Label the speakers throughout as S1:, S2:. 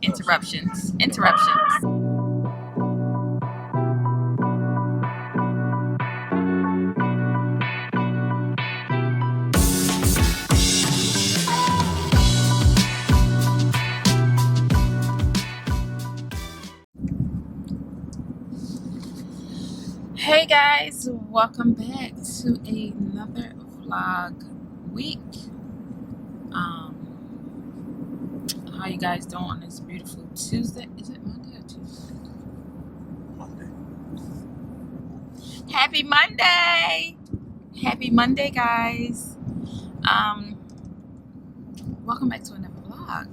S1: Interruptions. Hey guys, welcome back to another vlog week. How you guys doing on this beautiful Tuesday? Is it Monday or Tuesday?
S2: Monday.
S1: Happy Monday! Happy Monday, guys. Welcome back to another vlog.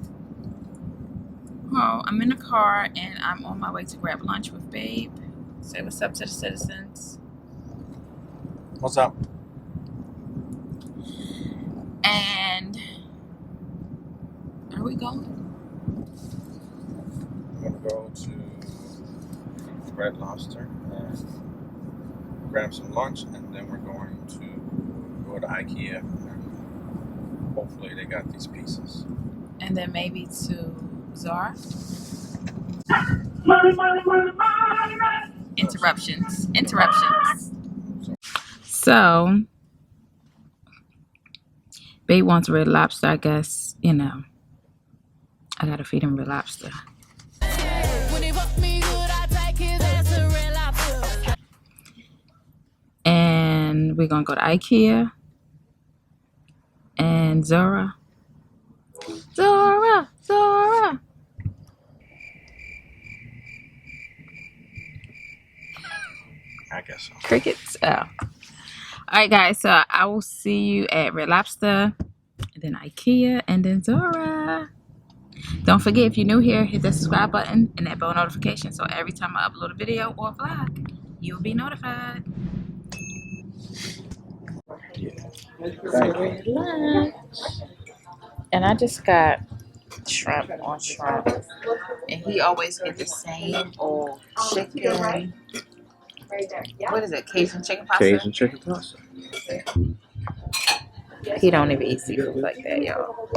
S1: Well, I'm in the car and I'm on my way to grab lunch with Babe. Say what's up to the citizens.
S2: What's up?
S1: And are we going?
S2: I'm gonna go to Red Lobster and grab some lunch, and then we're going to go to Ikea and hopefully they got these pieces. And
S1: then maybe to Zara. Interruptions. So, Babe wants Red Lobster, I guess, you know. I gotta feed him Red Lobster. And we're gonna go to Ikea and Zara.
S2: I guess so.
S1: Crickets. Oh. Alright guys, so I will see you at Red Lobster, and then Ikea, and then Zara. Don't forget, if you're new here, hit that subscribe button and that bell notification so every time I upload a video or a vlog, you'll be notified. Lunch. And I just got shrimp on shrimp. And he always get the same old chicken. What is it? Cajun chicken pasta?
S2: Cajun chicken pasta.
S1: He don't even eat seafood like that, y'all.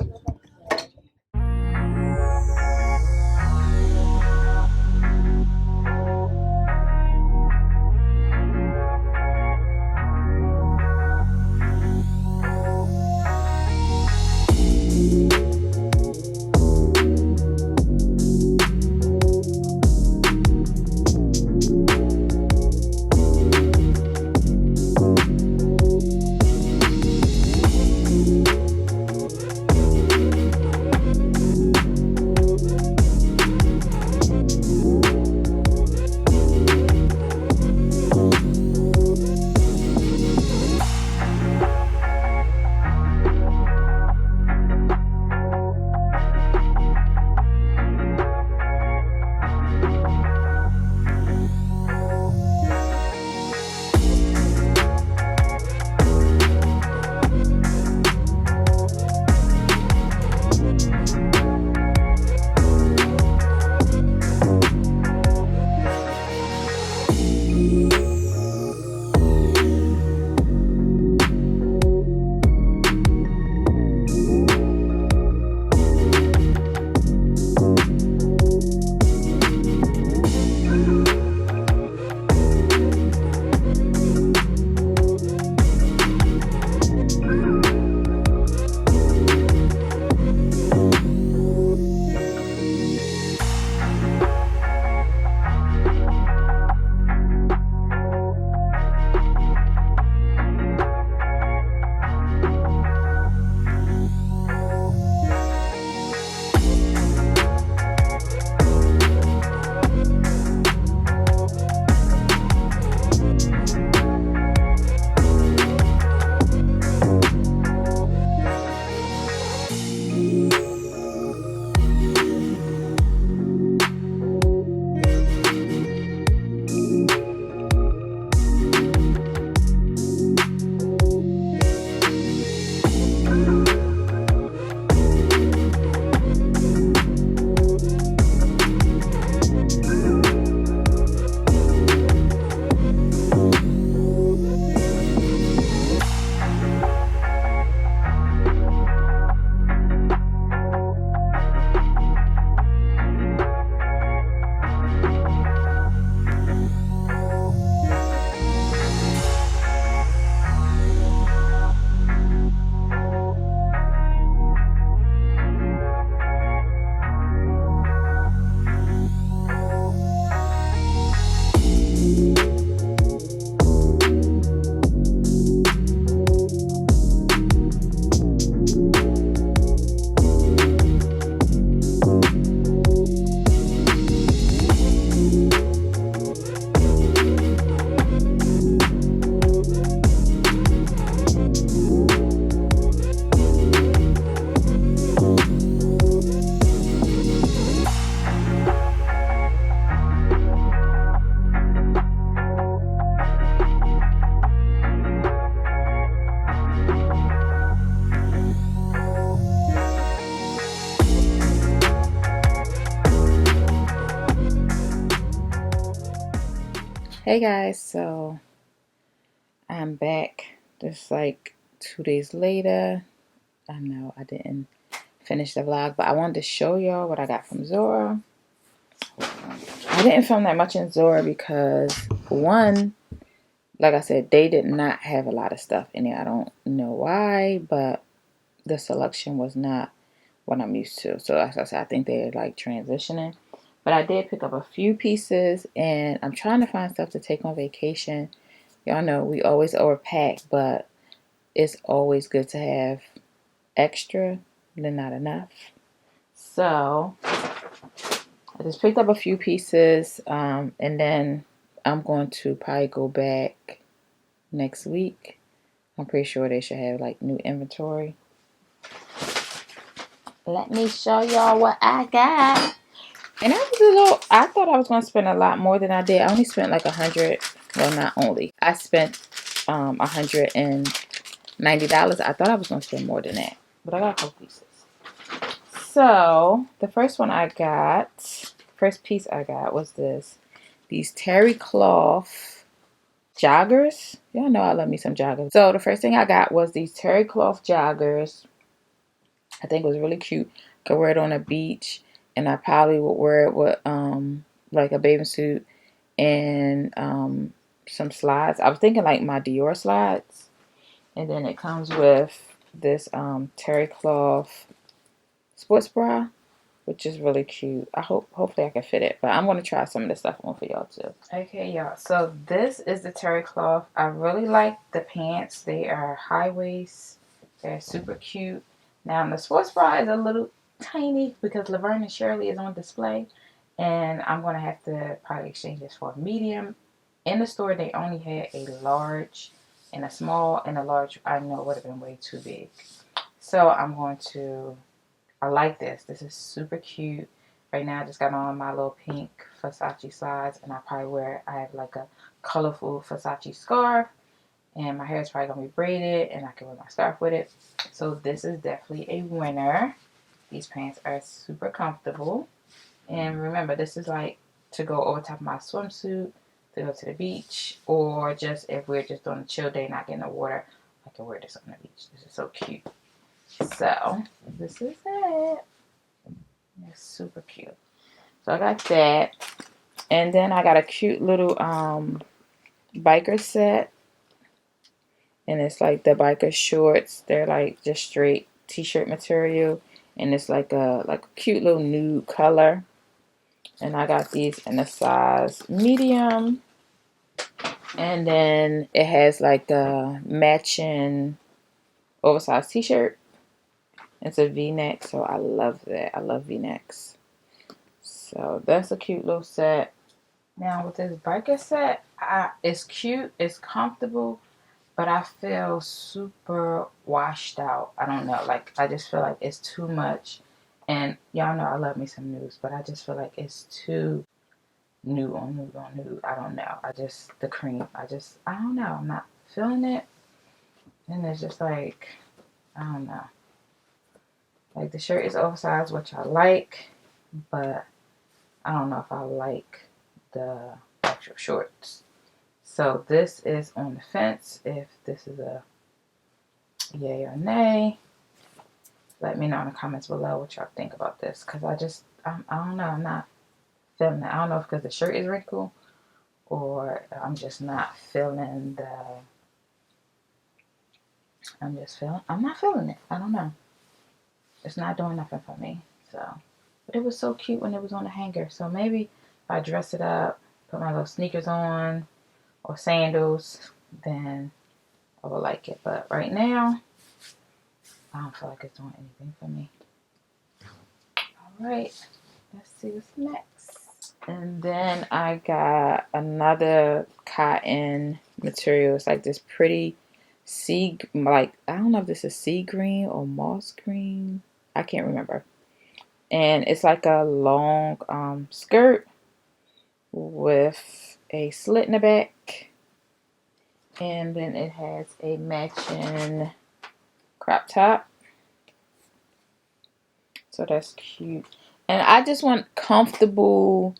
S1: Hey guys, so I'm back just like 2 days later. I know I didn't finish the vlog, but I wanted to show y'all what I got from Zara. I didn't film that much in Zara because one, like I said, they did not have a lot of stuff in there. I don't know why, but the selection was not what I'm used to. So as I said, I think they're like transitioning. But I did pick up a few pieces, and I'm trying to find stuff to take on vacation. Y'all know we always overpack, but it's always good to have extra than not enough. So I just picked up a few pieces, and then I'm going to probably go back next week. I'm pretty sure they should have like new inventory. Let me show y'all what I got. And I thought I was going to spend a lot more than I did. I only spent like 100. Well, not only. I spent $190. I thought I was going to spend more than that. But I got a couple pieces. So, the first piece I got was these TERRYCLOTH joggers. Y'all know I love me some joggers. So, the first thing I got was these TERRYCLOTH joggers. I think it was really cute. Could wear it on a beach, and I probably would wear it with like a bathing suit and some slides. I was thinking like my Dior slides. And then it comes with this TERRYCLOTH sports bra, which is really cute. Hopefully I can fit it, but I'm going to try some of this stuff on for y'all too. Okay, y'all, so this is the TERRYCLOTH. I really like the pants. They are high waist. They're super cute. Now the sports bra is a little tiny because Laverne and Shirley is on display, and I'm going to have to probably exchange this for a medium. In the store they only had a large and a small, and a large I know would have been way too big. So I like this. This is super cute. Right now I just got on my little pink Versace slides, and I have like a colorful Versace scarf, and my hair is probably going to be braided, and I can wear my scarf with it. So this is definitely a winner. These pants are super comfortable. And remember, this is like to go over top of my swimsuit, to go to the beach, or just if we're just doing a chill day, not getting the water, I can wear this on the beach. This is so cute. So, this is it. It's super cute. So I got that. And then I got a cute little biker set. And it's like the biker shorts. They're like just straight t-shirt material. And it's like a cute little nude color. And I got these in a size medium. And then it has like a matching oversized t-shirt. It's a v-neck, so I love that. I love v-necks. So that's a cute little set. Now with this biker set, it's cute, it's comfortable, but I feel super washed out. I don't know, like I just feel like it's too much. And y'all know I love me some nudes, but I just feel like it's too nude on nude on nude. I don't know. The cream, I don't know. I'm not feeling it. And it's just like, I don't know. Like the shirt is oversized, which I like, but I don't know if I like the actual shorts. So this is on the fence. If this is a yay or nay, let me know in the comments below what y'all think about this. Because I don't know. I'm not feeling it. I don't know if because the shirt is wrinkled or I'm just not feeling I'm not feeling it. I don't know. It's not doing nothing for me. So, but it was so cute when it was on the hanger. So maybe if I dress it up, put my little sneakers on or sandals, then I will like it. But right now, I don't feel like it's doing anything for me. Alright, let's see what's next. And then I got another cotton material. It's like this pretty I don't know if this is sea green or moss green. I can't remember. And it's like a long skirt with a slit in the back. And then it has a matching crop top. So that's cute. And I just want comfortable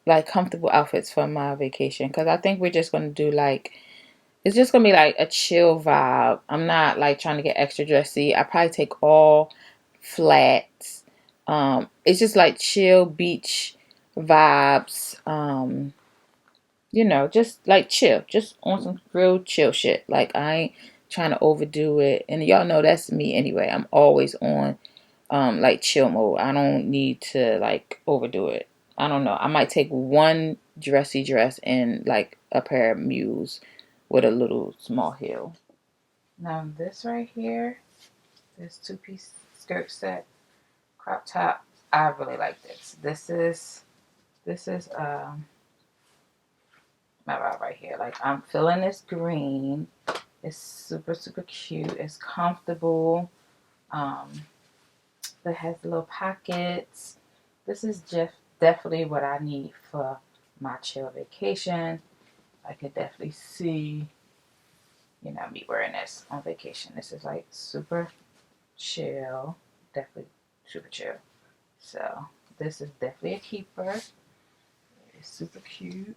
S1: like comfortable outfits for my vacation, because I think we're just going to do like, it's just going to be like a chill vibe. I'm not like trying to get extra dressy. I probably take all flats. It's just like chill beach vibes. You know, just like chill, just on some real chill shit. Like I ain't trying to overdo it, and y'all know that's me anyway. I'm always on like chill mode. I don't need to like overdo it. I don't know. I might take one dressy dress and like a pair of mules with a little small heel. Now this right here, this two-piece skirt set, crop top. I really like this. This is my vibe right here. Like I'm feeling this green. It's super super cute. It's comfortable. Um, it has little pockets. This is just definitely what I need for my chill vacation. I could definitely see, you know, me wearing this on vacation. This is like super chill. Definitely super chill. So this is definitely a keeper. It's super cute.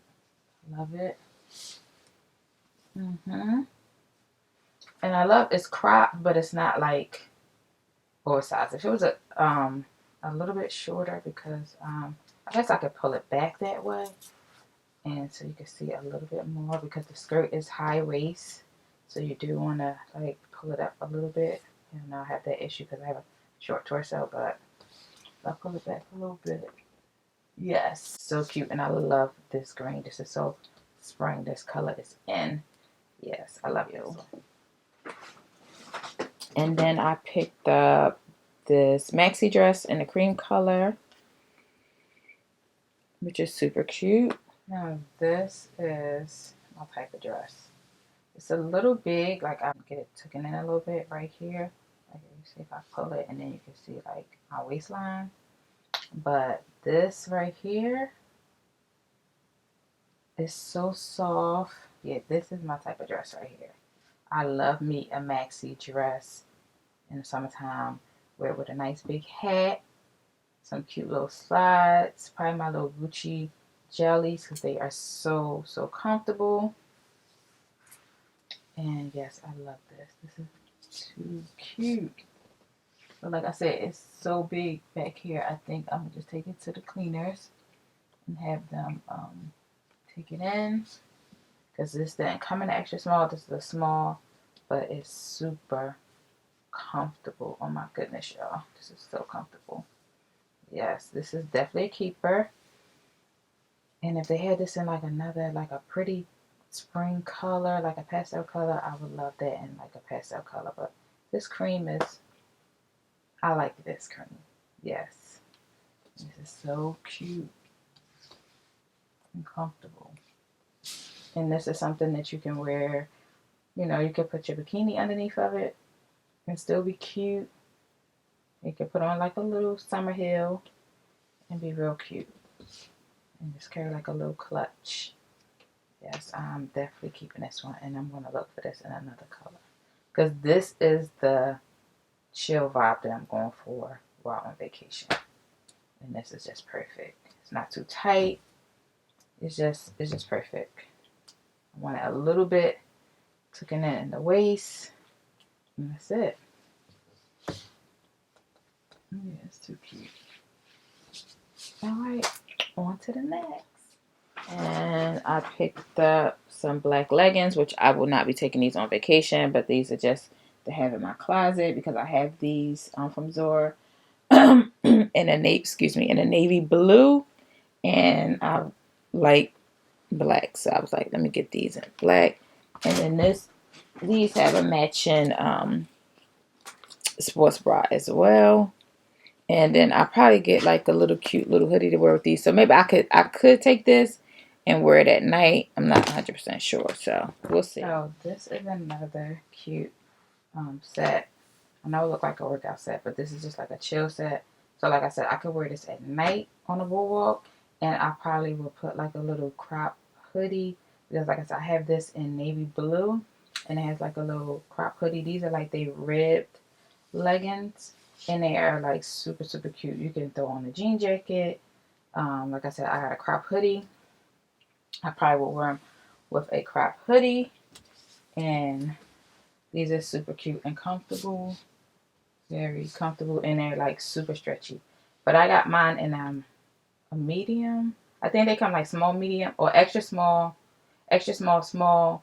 S1: Love it. And I love it's cropped, but it's not like oversized. If it was a little bit shorter, because I guess I could pull it back that way, and so you can see a little bit more, because the skirt is high waist, so you do want to like pull it up a little bit. And I have that issue because I have a short torso, but I'll pull it back a little bit. Yes, so cute, and I love this green. This is so spring. This color is in. Yes, I love you. And then I picked up this maxi dress in the cream color, which is super cute. Now this is my type of dress. It's a little big, like I get it tucking in a little bit right here. Like you see if I pull it, and then you can see like my waistline. But this right here is so soft. Yeah, this is my type of dress right here. I love me a maxi dress in the summertime. Wear it with a nice big hat, some cute little slides, probably my little Gucci jellies, because they are so, so comfortable. And yes, I love this. This is too cute. But like I said, it's so big back here. I think I'm going to just take it to the cleaners and have them take it in. Because this didn't come in extra small. This is a small, but it's super comfortable. Oh my goodness, y'all. This is so comfortable. Yes, this is definitely a keeper. And if they had this in like another, like a pretty spring color, like a pastel color, I would love that in like a pastel color. But this cream is, I like this cream. Yes. This is so cute and comfortable. And this is something that you can wear, you know, you can put your bikini underneath of it and still be cute. You can put on like a little summer heel and be real cute. And just carry like a little clutch. Yes, I'm definitely keeping this one, and I'm going to look for this in another color. Because this is the chill vibe that I'm going for while on vacation. And this is just perfect. It's not too tight. It's just perfect. I want it a little bit tucking in the waist. And that's it. Yeah, it's too cute. Alright, on to the next. And I picked up some black leggings, which I will not be taking these on vacation, but these are just to have in my closet because I have these from Zara in a navy blue, and I like black, so I was like, let me get these in black. And then these have a matching sports bra as well. And then I probably get like a little cute little hoodie to wear with these. So maybe I could take this and wear it at night. I'm not 100% sure, so we'll see. So this is another cute set. I know it look like a workout set, but this is just like a chill set. So like I said, I could wear this at night on the boardwalk, and I probably will put like a little crop hoodie, because like I said, I have this in navy blue, and it has like a little crop hoodie. These are like they ribbed leggings, and they are like super super cute. You can throw on a jean jacket, Like I said, I got a crop hoodie. I probably will wear them with a crop hoodie. And these are super cute and comfortable. Very comfortable, and they're like super stretchy. But I got mine in a medium. I think they come like small, medium, or extra small, small,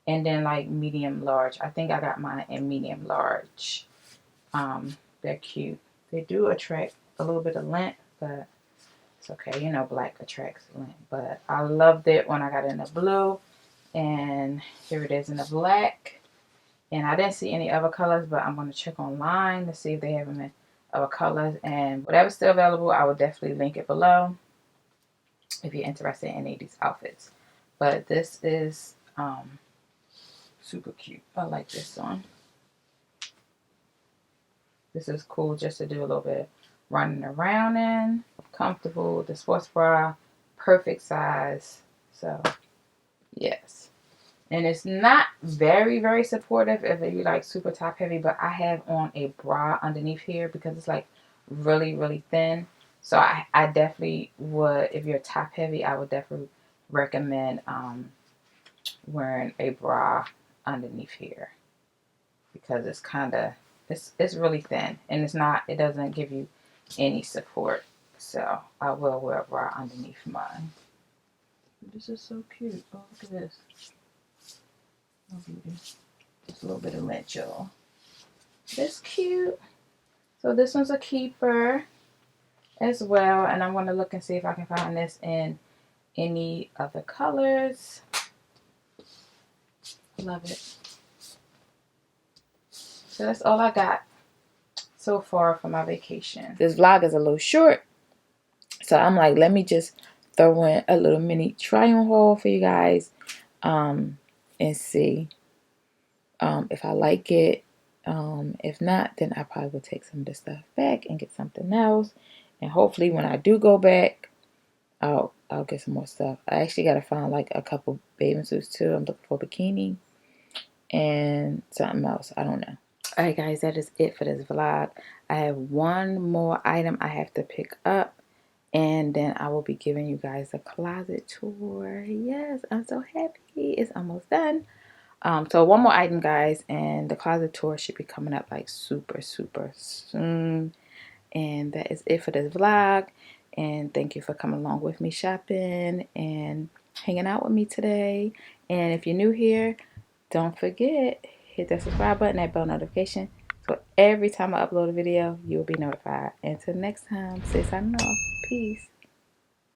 S1: and then like medium, large. I think I got mine in medium, large. They're cute. They do attract a little bit of length, but it's okay. You know, black attracts length. But I loved it when I got it in the blue. And here it is in the black. And I didn't see any other colors, but I'm going to check online to see if they have them in other colors. And whatever's still available, I will definitely link it below if you're interested in any of these outfits. But this is super cute. I like this one. This is cool just to do a little bit of running around in. Comfortable. The sports bra, perfect size. So, yes. And it's not very, very supportive if you like super top heavy, but I have on a bra underneath here because it's like really, really thin. So I definitely would, if you're top heavy, I would definitely recommend wearing a bra underneath here because it's kind of, it's really thin and it doesn't give you any support. So I will wear a bra underneath mine. This is so cute. Oh, look at this. Oh, beauty. Just a little bit of lint, y'all. This cute. So this one's a keeper as well. And I'm going to look and see if I can find this in any other colors. Love it. So that's all I got so far for my vacation. This vlog is a little short. So I'm like, let me just throw in a little mini try-on haul for you guys. And see if I like it. If not, then I probably will take some of this stuff back and get something else. And hopefully when I do go back, I'll get some more stuff. I actually got to find like a couple bathing suits too. I'm looking for a bikini and something else. I don't know. Alright guys, that is it for this vlog. I have one more item I have to pick up. And then I will be giving you guys a closet tour. Yes, I'm so happy. It's almost done. So one more item, guys, and the closet tour should be coming up like super, super soon. And that is it for this vlog. And thank you for coming along with me shopping and hanging out with me today. And if you're new here, don't forget, hit that subscribe button, that bell notification. So every time I upload a video, you will be notified. Until next time, say signing off. Peace.